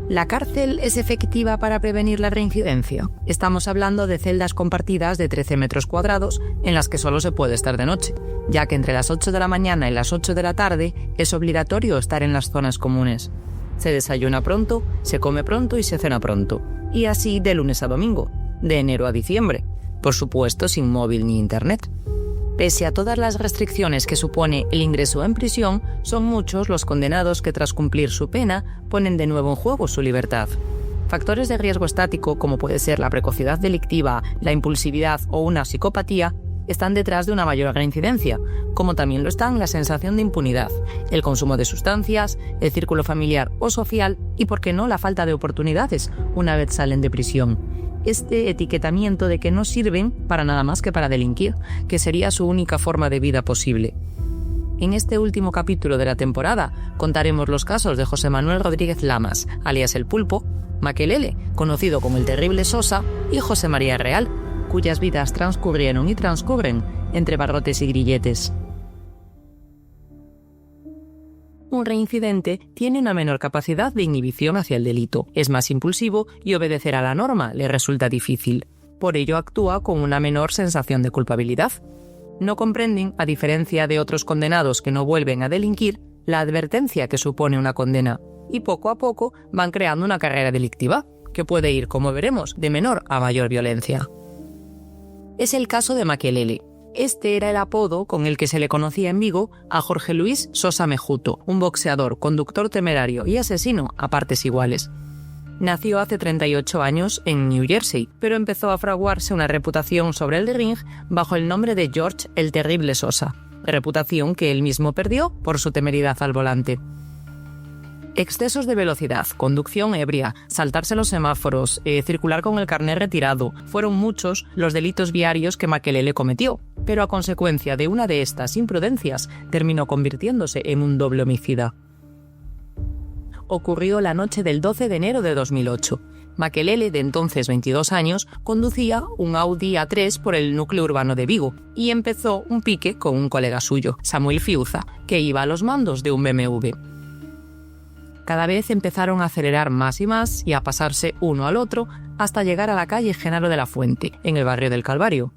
¿La cárcel es efectiva para prevenir la reincidencia? Estamos hablando de celdas compartidas de 13 metros cuadrados en las que solo se puede estar de noche, ya que entre las 8 de la mañana y las 8 de la tarde es obligatorio estar en las zonas comunes. Se desayuna pronto, se come pronto y se cena pronto. Y así de lunes a domingo, de enero a diciembre. Por supuesto, sin móvil ni internet. Pese a todas las restricciones que supone el ingreso en prisión, son muchos los condenados que tras cumplir su pena ponen de nuevo en juego su libertad. Factores de riesgo estático, como puede ser la precocidad delictiva, la impulsividad o una psicopatía, están detrás de una mayor reincidencia, como también lo están la sensación de impunidad, el consumo de sustancias, el círculo familiar o social y, por qué no, la falta de oportunidades una vez salen de prisión. Este etiquetamiento de que no sirven para nada más que para delinquir, que sería su única forma de vida posible. En este último capítulo de la temporada contaremos los casos de José Manuel Rodríguez Lamas, alias El Pulpo, Makelele, conocido como el Terrible Sosa, y José María Real, cuyas vidas transcurrieron y transcurren entre barrotes y grilletes. Un reincidente tiene una menor capacidad de inhibición hacia el delito, es más impulsivo y obedecer a la norma le resulta difícil. Por ello actúa con una menor sensación de culpabilidad. No comprenden, a diferencia de otros condenados que no vuelven a delinquir, la advertencia que supone una condena, y poco a poco van creando una carrera delictiva, que puede ir, como veremos, de menor a mayor violencia. Es el caso de Makelele. Este era el apodo con el que se le conocía en Vigo a Jorge Luis Sosa Mejuto, un boxeador, conductor temerario y asesino a partes iguales. Nació hace 38 años en New Jersey, pero empezó a fraguarse una reputación sobre el ring bajo el nombre de George el Terrible Sosa, reputación que él mismo perdió por su temeridad al volante. Excesos de velocidad, conducción ebria, saltarse los semáforos, circular con el carnet retirado, fueron muchos los delitos viarios que Makelele cometió, pero a consecuencia de una de estas imprudencias terminó convirtiéndose en un doble homicida. Ocurrió la noche del 12 de enero de 2008. Makelele, de entonces 22 años, conducía un Audi A3 por el núcleo urbano de Vigo y empezó un pique con un colega suyo, Samuel Fiuza, que iba a los mandos de un BMW. Cada vez empezaron a acelerar más y más y a pasarse uno al otro hasta llegar a la calle Genaro de la Fuente, en el barrio del Calvario.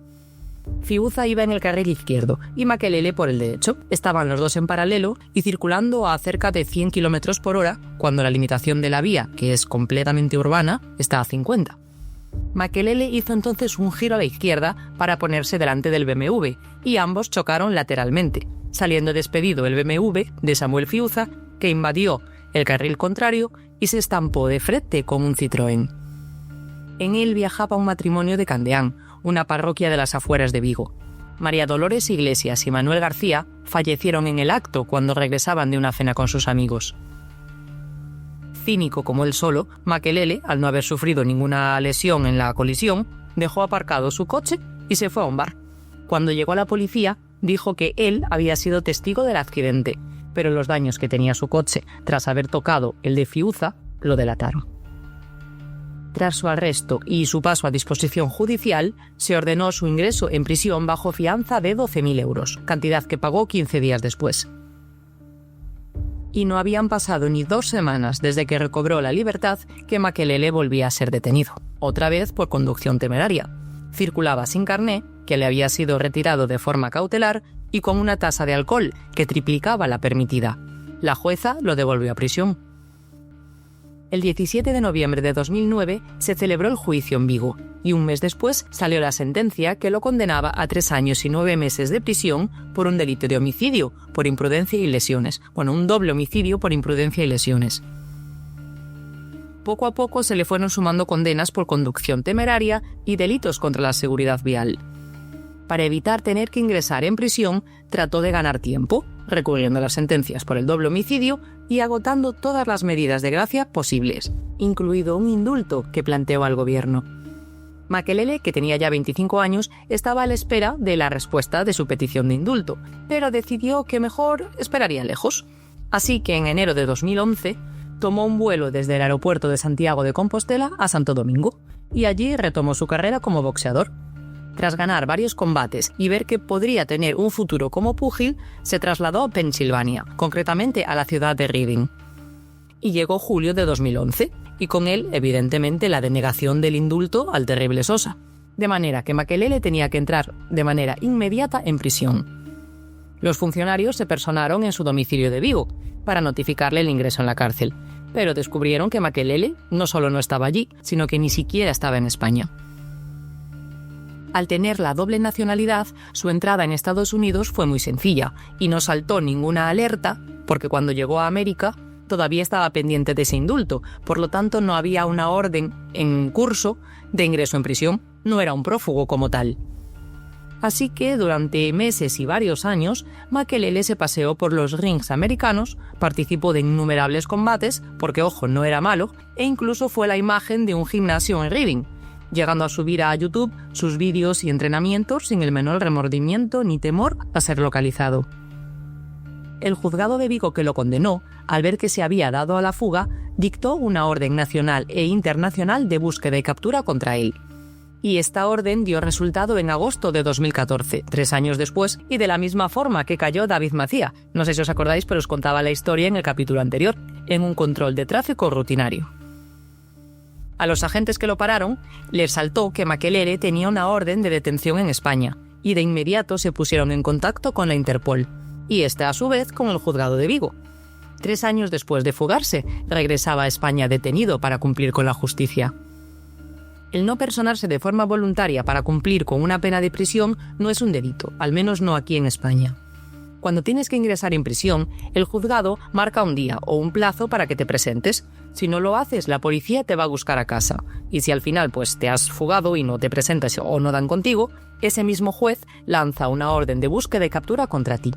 Fiuza iba en el carril izquierdo y Makelele por el derecho. Estaban los dos en paralelo y circulando a cerca de 100 km por hora, cuando la limitación de la vía, que es completamente urbana, está a 50. Makelele hizo entonces un giro a la izquierda para ponerse delante del BMW y ambos chocaron lateralmente, saliendo despedido el BMW de Samuel Fiuza, que invadió el carril contrario y se estampó de frente con un Citroën. En él viajaba un matrimonio de Candeán, una parroquia de las afueras de Vigo. María Dolores Iglesias y Manuel García fallecieron en el acto cuando regresaban de una cena con sus amigos. Cínico como él solo, Makelele, al no haber sufrido ninguna lesión en la colisión, dejó aparcado su coche y se fue a un bar. Cuando llegó a la policía, dijo que él había sido testigo del accidente, pero los daños que tenía su coche tras haber tocado el de Fiuza lo delataron. Tras su arresto y su paso a disposición judicial, se ordenó su ingreso en prisión bajo fianza de 12.000 euros, cantidad que pagó 15 días después. Y no habían pasado ni 2 semanas desde que recobró la libertad que Makelele volvía a ser detenido, otra vez por conducción temeraria. Circulaba sin carné, que le había sido retirado de forma cautelar, y con una tasa de alcohol que triplicaba la permitida. La jueza lo devolvió a prisión. El 17 de noviembre de 2009 se celebró el juicio en Vigo y un mes después salió la sentencia que lo condenaba a 3 años y 9 meses de prisión por un delito de homicidio, por imprudencia y lesiones. Un doble homicidio por imprudencia y lesiones. Poco a poco se le fueron sumando condenas por conducción temeraria y delitos contra la seguridad vial. Para evitar tener que ingresar en prisión, trató de ganar tiempo, recurriendo a las sentencias por el doble homicidio y agotando todas las medidas de gracia posibles, incluido un indulto que planteó al gobierno. Makelele, que tenía ya 25 años, estaba a la espera de la respuesta de su petición de indulto, pero decidió que mejor esperaría lejos. Así que en enero de 2011 tomó un vuelo desde el aeropuerto de Santiago de Compostela a Santo Domingo y allí retomó su carrera como boxeador. Tras ganar varios combates y ver que podría tener un futuro como púgil, se trasladó a Pensilvania, concretamente a la ciudad de Reading. Y llegó julio de 2011, y con él, evidentemente, la denegación del indulto al terrible Sosa. De manera que Makelele tenía que entrar de manera inmediata en prisión. Los funcionarios se personaron en su domicilio de Vigo para notificarle el ingreso en la cárcel, pero descubrieron que Makelele no solo no estaba allí, sino que ni siquiera estaba en España. Al tener la doble nacionalidad, su entrada en Estados Unidos fue muy sencilla y no saltó ninguna alerta porque cuando llegó a América todavía estaba pendiente de ese indulto, por lo tanto no había una orden en curso de ingreso en prisión, no era un prófugo como tal. Así que durante meses y varios años, Makelele se paseó por los rings americanos, participó de innumerables combates, porque ojo, no era malo, e incluso fue la imagen de un gimnasio en Reading, llegando a subir a YouTube sus vídeos y entrenamientos sin el menor remordimiento ni temor a ser localizado. El juzgado de Vigo que lo condenó, al ver que se había dado a la fuga, dictó una orden nacional e internacional de búsqueda y captura contra él. Y esta orden dio resultado en agosto de 2014, 3 años después, y de la misma forma que cayó David Macía. No sé si os acordáis, pero os contaba la historia en el capítulo anterior, en un control de tráfico rutinario. A los agentes que lo pararon, les saltó que Makelele tenía una orden de detención en España, y de inmediato se pusieron en contacto con la Interpol, y esta a su vez con el juzgado de Vigo. 3 años después de fugarse, regresaba a España detenido para cumplir con la justicia. El no personarse de forma voluntaria para cumplir con una pena de prisión no es un delito, al menos no aquí en España. Cuando tienes que ingresar en prisión, el juzgado marca un día o un plazo para que te presentes. Si no lo haces, la policía te va a buscar a casa. Y si al final te has fugado y no te presentas o no dan contigo, ese mismo juez lanza una orden de búsqueda y captura contra ti.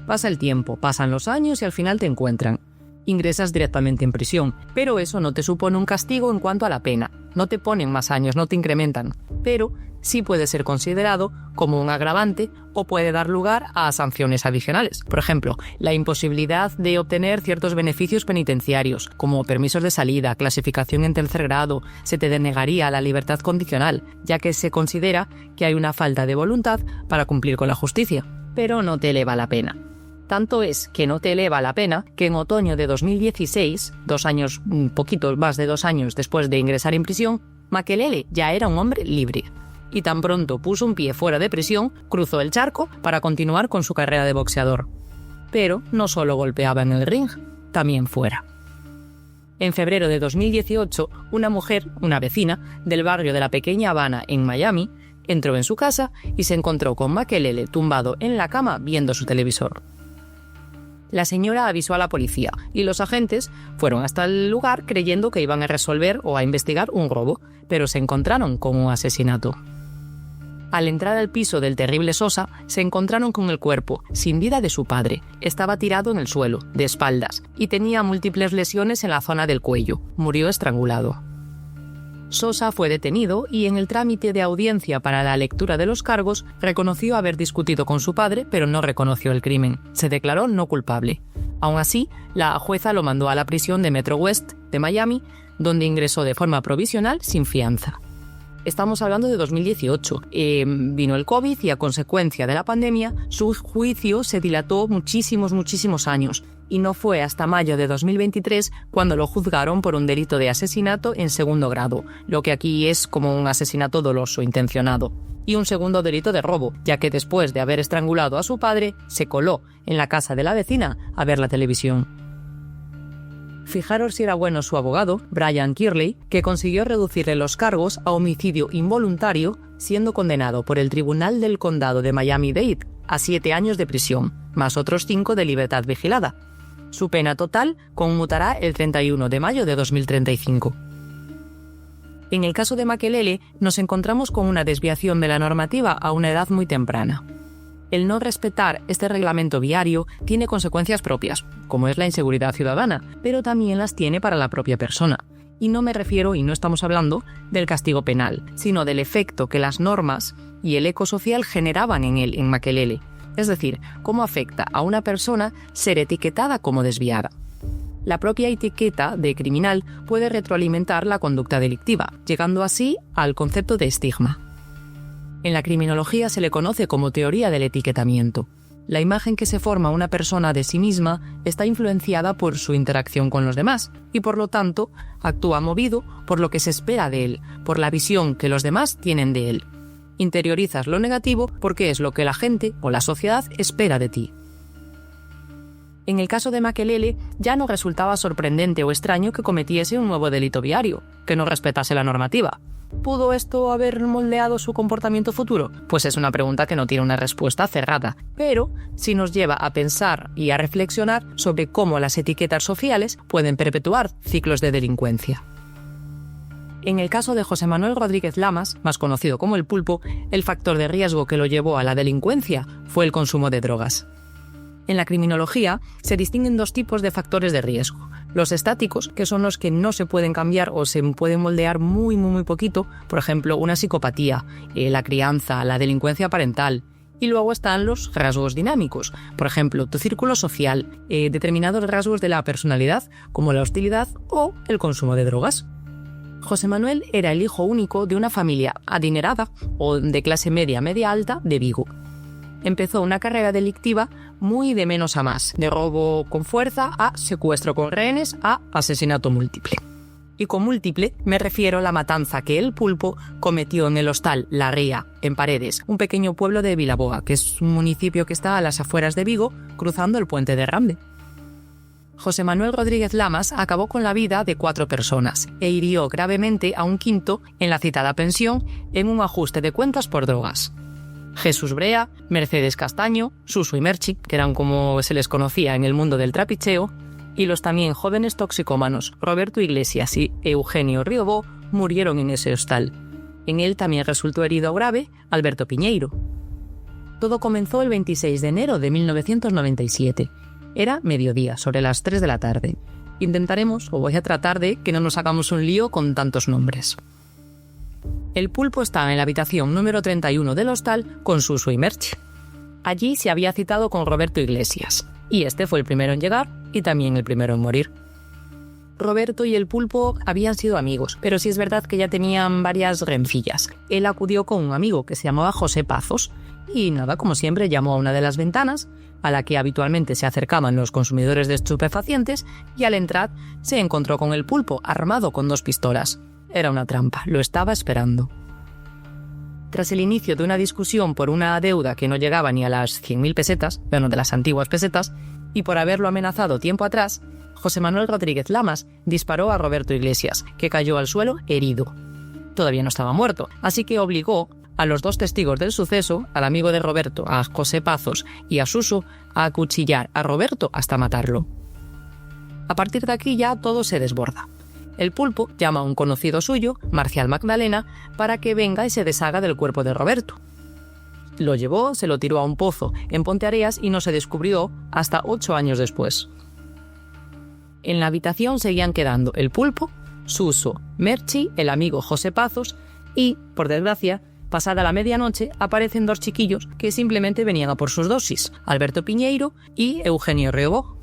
Pasa el tiempo, pasan los años y al final te encuentran. Ingresas directamente en prisión, pero eso no te supone un castigo en cuanto a la pena. No te ponen más años, no te incrementan, pero sí puede ser considerado como un agravante o puede dar lugar a sanciones adicionales. Por ejemplo, la imposibilidad de obtener ciertos beneficios penitenciarios, como permisos de salida, clasificación en tercer grado, se te denegaría la libertad condicional, ya que se considera que hay una falta de voluntad para cumplir con la justicia, pero no te eleva la pena. Tanto es que no te eleva la pena que en otoño de 2016, poquito más de 2 años después de ingresar en prisión, Makelele ya era un hombre libre. Y tan pronto puso un pie fuera de prisión, cruzó el charco para continuar con su carrera de boxeador. Pero no solo golpeaba en el ring, también fuera. En febrero de 2018, una mujer, una vecina, del barrio de la Pequeña Habana en Miami, entró en su casa y se encontró con Makelele tumbado en la cama viendo su televisor. La señora avisó a la policía y los agentes fueron hasta el lugar creyendo que iban a resolver o a investigar un robo, pero se encontraron con un asesinato. Al entrar al piso del terrible Sosa, se encontraron con el cuerpo, sin vida, de su padre. Estaba tirado en el suelo, de espaldas, y tenía múltiples lesiones en la zona del cuello. Murió estrangulado. Sosa fue detenido y en el trámite de audiencia para la lectura de los cargos reconoció haber discutido con su padre, pero no reconoció el crimen. Se declaró no culpable. Aún así, la jueza lo mandó a la prisión de Metro West de Miami, donde ingresó de forma provisional sin fianza. Estamos hablando de 2018. Vino el COVID y a consecuencia de la pandemia, su juicio se dilató muchísimos años. Y no fue hasta mayo de 2023 cuando lo juzgaron por un delito de asesinato en segundo grado, lo que aquí es como un asesinato doloso, intencionado, y un segundo delito de robo, ya que después de haber estrangulado a su padre, se coló en la casa de la vecina a ver la televisión. Fijaros si era bueno su abogado, Brian Kirley, que consiguió reducirle los cargos a homicidio involuntario, siendo condenado por el Tribunal del Condado de Miami-Dade a 7 años de prisión, más otros 5 de libertad vigilada. Su pena total conmutará el 31 de mayo de 2035. En el caso de Makelele, nos encontramos con una desviación de la normativa a una edad muy temprana. El no respetar este reglamento viario tiene consecuencias propias, como es la inseguridad ciudadana, pero también las tiene para la propia persona. Y no me refiero, y no estamos hablando, del castigo penal, sino del efecto que las normas y el eco social generaban en él, en Makelele. Es decir, cómo afecta a una persona ser etiquetada como desviada. La propia etiqueta de criminal puede retroalimentar la conducta delictiva, llegando así al concepto de estigma. En la criminología se le conoce como teoría del etiquetamiento. La imagen que se forma una persona de sí misma está influenciada por su interacción con los demás y, por lo tanto, actúa movido por lo que se espera de él, por la visión que los demás tienen de él. Interiorizas lo negativo porque es lo que la gente o la sociedad espera de ti. En el caso de Makelele, ya no resultaba sorprendente o extraño que cometiese un nuevo delito viario, que no respetase la normativa. ¿Pudo esto haber moldeado su comportamiento futuro? Pues es una pregunta que no tiene una respuesta cerrada, pero sí nos lleva a pensar y a reflexionar sobre cómo las etiquetas sociales pueden perpetuar ciclos de delincuencia. En el caso de José Manuel Rodríguez Lamas, más conocido como El Pulpo, el factor de riesgo que lo llevó a la delincuencia fue el consumo de drogas. En la criminología se distinguen dos tipos de factores de riesgo. Los estáticos, que son los que no se pueden cambiar o se pueden moldear muy poquito, por ejemplo, una psicopatía, la crianza, la delincuencia parental. Y luego están los rasgos dinámicos, por ejemplo, tu círculo social, determinados rasgos de la personalidad, como la hostilidad o el consumo de drogas. José Manuel era el hijo único de una familia adinerada o de clase media alta de Vigo. Empezó una carrera delictiva muy de menos a más, de robo con fuerza a secuestro con rehenes a asesinato múltiple. Y con múltiple me refiero a la matanza que El Pulpo cometió en el hostal La Ría, en Paredes, un pequeño pueblo de Vilaboa, que es un municipio que está a las afueras de Vigo, cruzando el puente de Rambe. José Manuel Rodríguez Lamas acabó con la vida de 4 personas e hirió gravemente a un quinto en la citada pensión en un ajuste de cuentas por drogas. Jesús Brea, Mercedes Castaño, Suso y Merchi, que eran como se les conocía en el mundo del trapicheo, y los también jóvenes toxicómanos Roberto Iglesias y Eugenio Riobó murieron en ese hostal. En él también resultó herido grave Alberto Piñeiro. Todo comenzó el 26 de enero de 1997. Era mediodía, sobre las 3 de la tarde. Voy a tratar de que no nos hagamos un lío con tantos nombres. El Pulpo estaba en la habitación número 31 del hostal con Suso y Merchi. Allí se había citado con Roberto Iglesias, y este fue el primero en llegar y también el primero en morir. Roberto y El Pulpo habían sido amigos, pero sí es verdad que ya tenían varias rencillas. Él acudió con un amigo que se llamaba José Pazos, y nada, como siempre, llamó a una de las ventanas, a la que habitualmente se acercaban los consumidores de estupefacientes, y al entrar se encontró con El Pulpo, armado con 2 pistolas. Era una trampa, lo estaba esperando. Tras el inicio de una discusión por una deuda que no llegaba ni a las 100.000 pesetas, bueno, de las antiguas pesetas, y por haberlo amenazado tiempo atrás, José Manuel Rodríguez Lamas disparó a Roberto Iglesias, que cayó al suelo herido. Todavía no estaba muerto, así que obligó a los 2 testigos del suceso, al amigo de Roberto, a José Pazos y a Suso, a acuchillar a Roberto hasta matarlo. A partir de aquí ya todo se desborda. El Pulpo llama a un conocido suyo, Marcial Magdalena, para que venga y se deshaga del cuerpo de Roberto. Lo llevó, se lo tiró a un pozo en Ponteareas y no se descubrió hasta 8 años después. En la habitación seguían quedando El Pulpo, Suso, Merchi, el amigo José Pazos y, por desgracia, pasada la medianoche, aparecen 2 chiquillos que simplemente venían a por sus dosis, Alberto Piñeiro y Eugenio Riobó.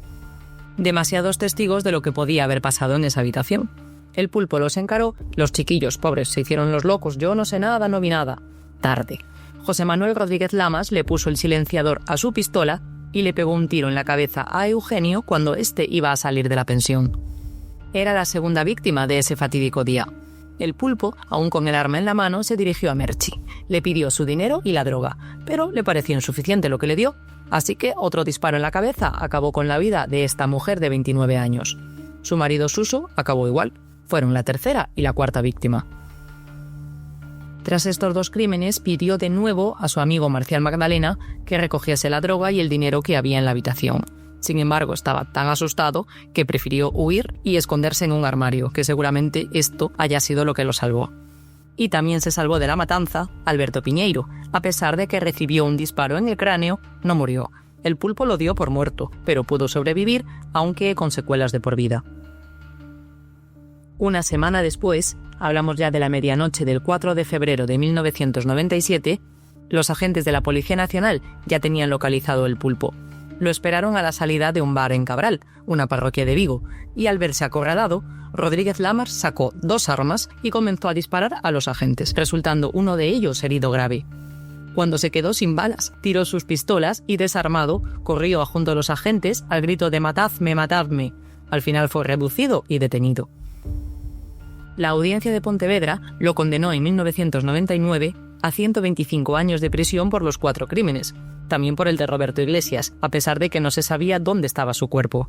Demasiados testigos de lo que podía haber pasado en esa habitación. El Pulpo los encaró, los chiquillos pobres se hicieron los locos, yo no sé nada, no vi nada. Tarde. José Manuel Rodríguez Lamas le puso el silenciador a su pistola y le pegó un tiro en la cabeza a Eugenio cuando éste iba a salir de la pensión. Era la segunda víctima de ese fatídico día. El Pulpo, aún con el arma en la mano, se dirigió a Merchi. Le pidió su dinero y la droga, pero le pareció insuficiente lo que le dio, así que otro disparo en la cabeza acabó con la vida de esta mujer de 29 años. Su marido Suso acabó igual. Fueron la tercera y la cuarta víctima. Tras estos 2 crímenes, pidió de nuevo a su amigo Marcial Magdalena que recogiese la droga y el dinero que había en la habitación. Sin embargo, estaba tan asustado que prefirió huir y esconderse en un armario, que seguramente esto haya sido lo que lo salvó. Y también se salvó de la matanza Alberto Piñeiro. A pesar de que recibió un disparo en el cráneo, no murió. El Pulpo lo dio por muerto, pero pudo sobrevivir, aunque con secuelas de por vida. Una semana después, hablamos ya de la medianoche del 4 de febrero de 1997, los agentes de la Policía Nacional ya tenían localizado El Pulpo. Lo esperaron a la salida de un bar en Cabral, una parroquia de Vigo, y al verse acorralado, Rodríguez Lamas sacó 2 armas y comenzó a disparar a los agentes, resultando uno de ellos herido grave. Cuando se quedó sin balas, tiró sus pistolas y, desarmado, corrió junto a los agentes al grito de «matadme, matadme». Al final fue reducido y detenido. La Audiencia de Pontevedra lo condenó en 1999 a 125 años de prisión por los 4 crímenes, también por el de Roberto Iglesias, a pesar de que no se sabía dónde estaba su cuerpo.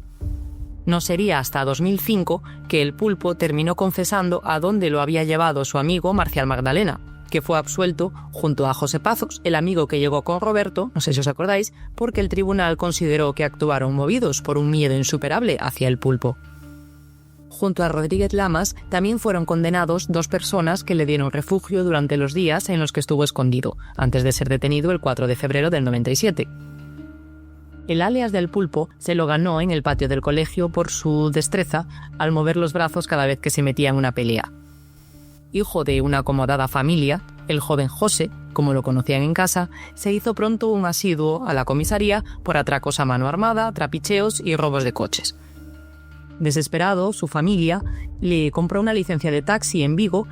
No sería hasta 2005 que el Pulpo terminó confesando a dónde lo había llevado su amigo Marcial Magdalena, que fue absuelto junto a José Pazos, el amigo que llegó con Roberto, no sé si os acordáis, porque el tribunal consideró que actuaron movidos por un miedo insuperable hacia el Pulpo. Junto a Rodríguez Lamas también fueron condenados 2 personas que le dieron refugio durante los días en los que estuvo escondido, antes de ser detenido el 4 de febrero del 97. El alias del Pulpo se lo ganó en el patio del colegio por su destreza al mover los brazos cada vez que se metía en una pelea. Hijo de una acomodada familia, el joven José, como lo conocían en casa, se hizo pronto un asiduo a la comisaría por atracos a mano armada, trapicheos y robos de coches. Desesperado, su familia le compró una licencia de taxi en Vigo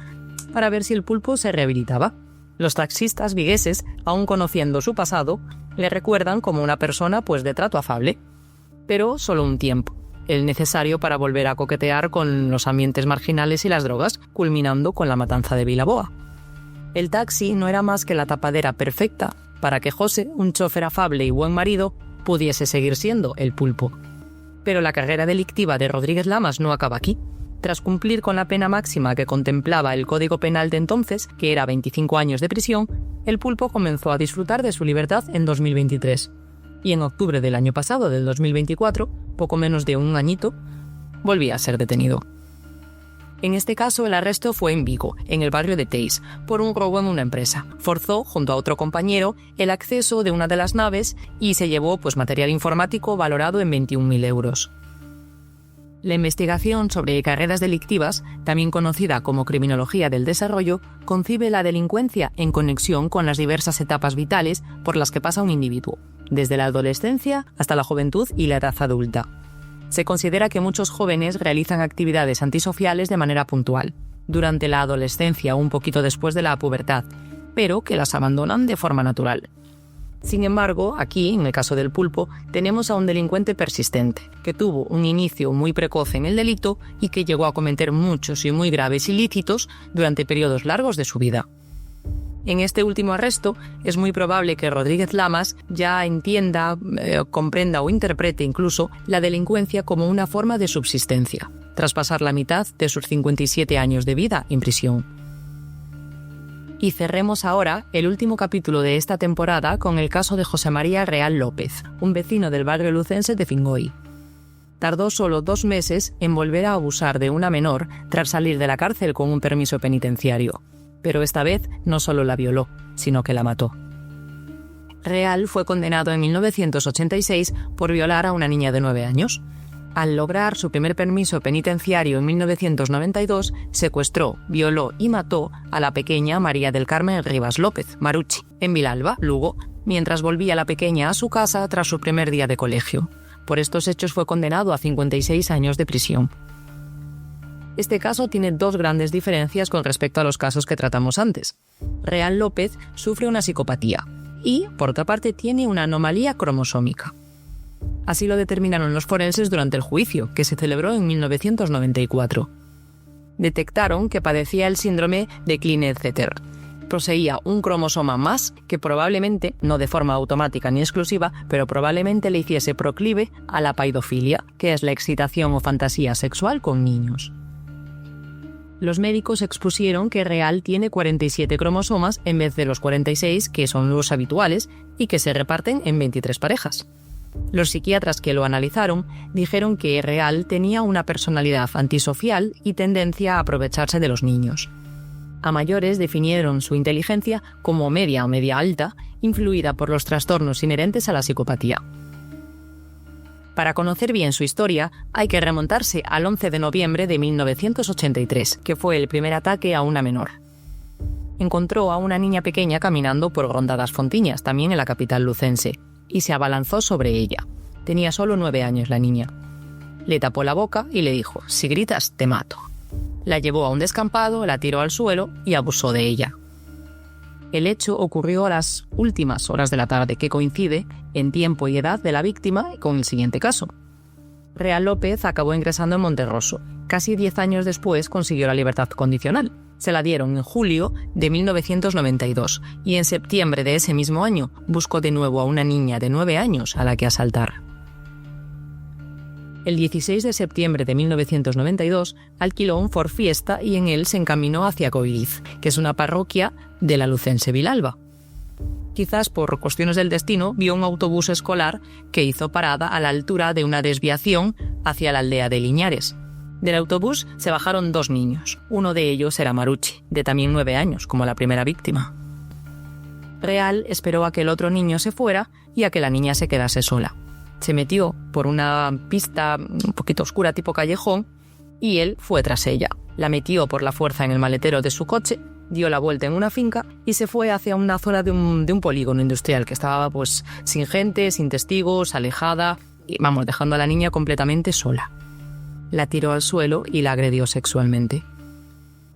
para ver si el Pulpo se rehabilitaba. Los taxistas vigueses, aun conociendo su pasado, le recuerdan como una persona de trato afable. Pero solo un tiempo, el necesario para volver a coquetear con los ambientes marginales y las drogas, culminando con la matanza de Vilaboa. El taxi no era más que la tapadera perfecta para que José, un chofer afable y buen marido, pudiese seguir siendo el Pulpo. Pero la carrera delictiva de Rodríguez Lamas no acaba aquí. Tras cumplir con la pena máxima que contemplaba el Código Penal de entonces, que era 25 años de prisión, el Pulpo comenzó a disfrutar de su libertad en 2023. Y en octubre del año pasado, del 2024, poco menos de un añito, volvía a ser detenido. En este caso, el arresto fue en Vigo, en el barrio de Teis, por un robo en una empresa. Forzó, junto a otro compañero, el acceso de una de las naves y se llevó material informático valorado en 21.000 euros. La investigación sobre carreras delictivas, también conocida como criminología del desarrollo, concibe la delincuencia en conexión con las diversas etapas vitales por las que pasa un individuo, desde la adolescencia hasta la juventud y la edad adulta. Se considera que muchos jóvenes realizan actividades antisociales de manera puntual, durante la adolescencia o un poquito después de la pubertad, pero que las abandonan de forma natural. Sin embargo, aquí, en el caso del Pulpo, tenemos a un delincuente persistente, que tuvo un inicio muy precoz en el delito y que llegó a cometer muchos y muy graves ilícitos durante periodos largos de su vida. En este último arresto, es muy probable que Rodríguez Lamas ya entienda, comprenda o interprete incluso la delincuencia como una forma de subsistencia, tras pasar la mitad de sus 57 años de vida en prisión. Y cerremos ahora el último capítulo de esta temporada con el caso de José María Real López, un vecino del barrio lucense de Fingoy. Tardó solo 2 meses en volver a abusar de una menor tras salir de la cárcel con un permiso penitenciario. Pero esta vez no solo la violó, sino que la mató. Real fue condenado en 1986 por violar a una niña de 9 años. Al lograr su primer permiso penitenciario en 1992, secuestró, violó y mató a la pequeña María del Carmen Rivas López, Maruchi, en Vilalba, Lugo, mientras volvía la pequeña a su casa tras su primer día de colegio. Por estos hechos fue condenado a 56 años de prisión. Este caso tiene 2 grandes diferencias con respecto a los casos que tratamos antes. Real López sufre una psicopatía y, por otra parte, tiene una anomalía cromosómica. Así lo determinaron los forenses durante el juicio, que se celebró en 1994. Detectaron que padecía el síndrome de Klinefelter. Poseía un cromosoma más que probablemente, no de forma automática ni exclusiva, pero probablemente le hiciese proclive a la paidofilia, que es la excitación o fantasía sexual con niños. Los médicos expusieron que Real tiene 47 cromosomas en vez de los 46 que son los habituales y que se reparten en 23 parejas. Los psiquiatras que lo analizaron dijeron que Real tenía una personalidad antisocial y tendencia a aprovecharse de los niños. A mayores definieron su inteligencia como media o media alta, influida por los trastornos inherentes a la psicopatía. Para conocer bien su historia, hay que remontarse al 11 de noviembre de 1983, que fue el primer ataque a una menor. Encontró a una niña pequeña caminando por Ronda das Fontiñas, también en la capital lucense, y se abalanzó sobre ella. Tenía solo 9 años la niña. Le tapó la boca y le dijo: «Si gritas, te mato». La llevó a un descampado, la tiró al suelo y abusó de ella. El hecho ocurrió a las últimas horas de la tarde, que coincide en tiempo y edad de la víctima con el siguiente caso. Real López acabó ingresando en Monterroso. Casi 10 años después consiguió la libertad condicional. Se la dieron en julio de 1992 y en septiembre de ese mismo año buscó de nuevo a una niña de 9 años a la que asaltar. El 16 de septiembre de 1992 alquiló un Ford Fiesta y en él se encaminó hacia Coiriz, que es una parroquia de la lucense Vilalba. Quizás por cuestiones del destino vio un autobús escolar que hizo parada a la altura de una desviación hacia la aldea de Liñares. Del autobús se bajaron 2 niños. Uno de ellos era Marucci, de también 9 años, como la primera víctima. Real esperó a que el otro niño se fuera y a que la niña se quedase sola. Se metió por una pista un poquito oscura tipo callejón y él fue tras ella. La metió por la fuerza en el maletero de su coche, dio la vuelta en una finca y se fue hacia una zona de un polígono industrial que estaba pues sin gente, sin testigos, alejada y dejando a la niña completamente sola. La tiró al suelo y la agredió sexualmente.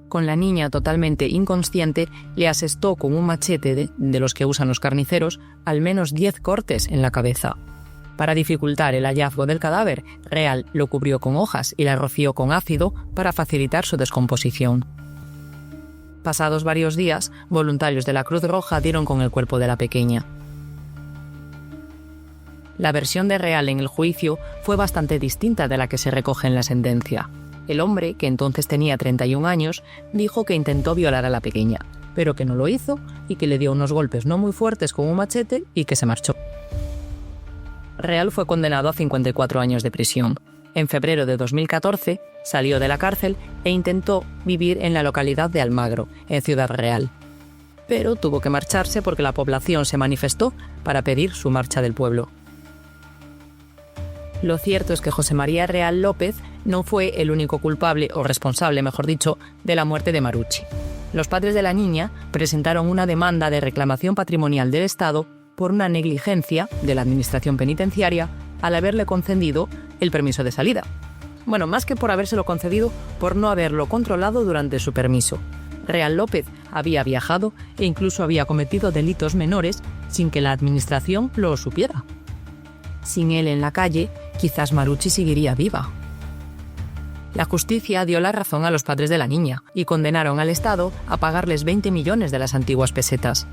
Con la niña totalmente inconsciente, le asestó con un machete de los que usan los carniceros al menos 10 cortes en la cabeza. Para dificultar el hallazgo del cadáver, Real lo cubrió con hojas y la roció con ácido para facilitar su descomposición. Pasados varios días, voluntarios de la Cruz Roja dieron con el cuerpo de la pequeña. La versión de Real en el juicio fue bastante distinta de la que se recoge en la sentencia. El hombre, que entonces tenía 31 años, dijo que intentó violar a la pequeña, pero que no lo hizo y que le dio unos golpes no muy fuertes con un machete y que se marchó. Real fue condenado a 54 años de prisión. En febrero de 2014 salió de la cárcel e intentó vivir en la localidad de Almagro, en Ciudad Real. Pero tuvo que marcharse porque la población se manifestó para pedir su marcha del pueblo. Lo cierto es que José María Real López no fue el único culpable, o responsable, mejor dicho, de la muerte de Marucci. Los padres de la niña presentaron una demanda de reclamación patrimonial del Estado por una negligencia de la Administración Penitenciaria al haberle concedido el permiso de salida. Bueno, más que por habérselo concedido, por no haberlo controlado durante su permiso. Real López había viajado e incluso había cometido delitos menores sin que la Administración lo supiera. Sin él en la calle, quizás Marucci seguiría viva. La justicia dio la razón a los padres de la niña y condenaron al Estado a pagarles 20 millones de las antiguas pesetas.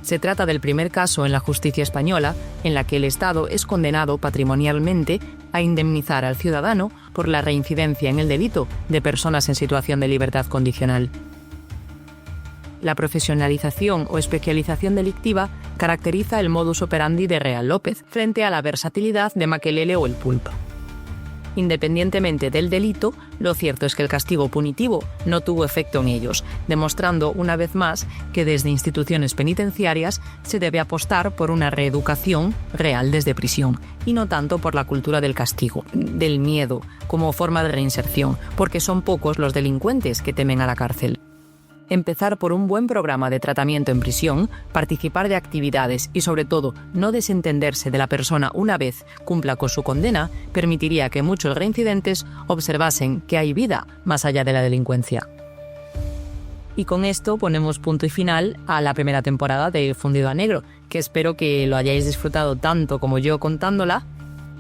Se trata del primer caso en la justicia española en la que el Estado es condenado patrimonialmente a indemnizar al ciudadano por la reincidencia en el delito de personas en situación de libertad condicional. La profesionalización o especialización delictiva caracteriza el modus operandi de Real López frente a la versatilidad de Makelele o el Pulpo. Independientemente del delito, lo cierto es que el castigo punitivo no tuvo efecto en ellos, demostrando una vez más que desde instituciones penitenciarias se debe apostar por una reeducación real desde prisión, y no tanto por la cultura del castigo, del miedo, como forma de reinserción, porque son pocos los delincuentes que temen a la cárcel. Empezar por un buen programa de tratamiento en prisión, participar de actividades y, sobre todo, no desentenderse de la persona una vez cumpla con su condena, permitiría que muchos reincidentes observasen que hay vida más allá de la delincuencia. Y con esto ponemos punto y final a la primera temporada de Fundido a Negro, que espero que lo hayáis disfrutado tanto como yo contándola.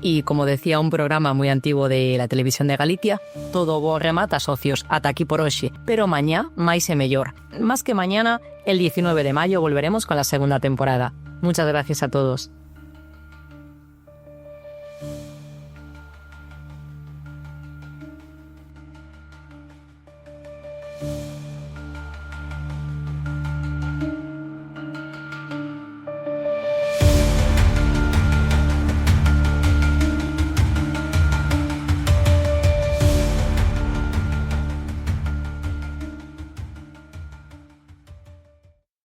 Y como decía un programa muy antiguo de la televisión de Galicia, todo bo remata, socios, ata aquí por hoxe, pero mañá máis e mellor. Más que mañana, el 19 de mayo volveremos con la segunda temporada. Muchas gracias a todos.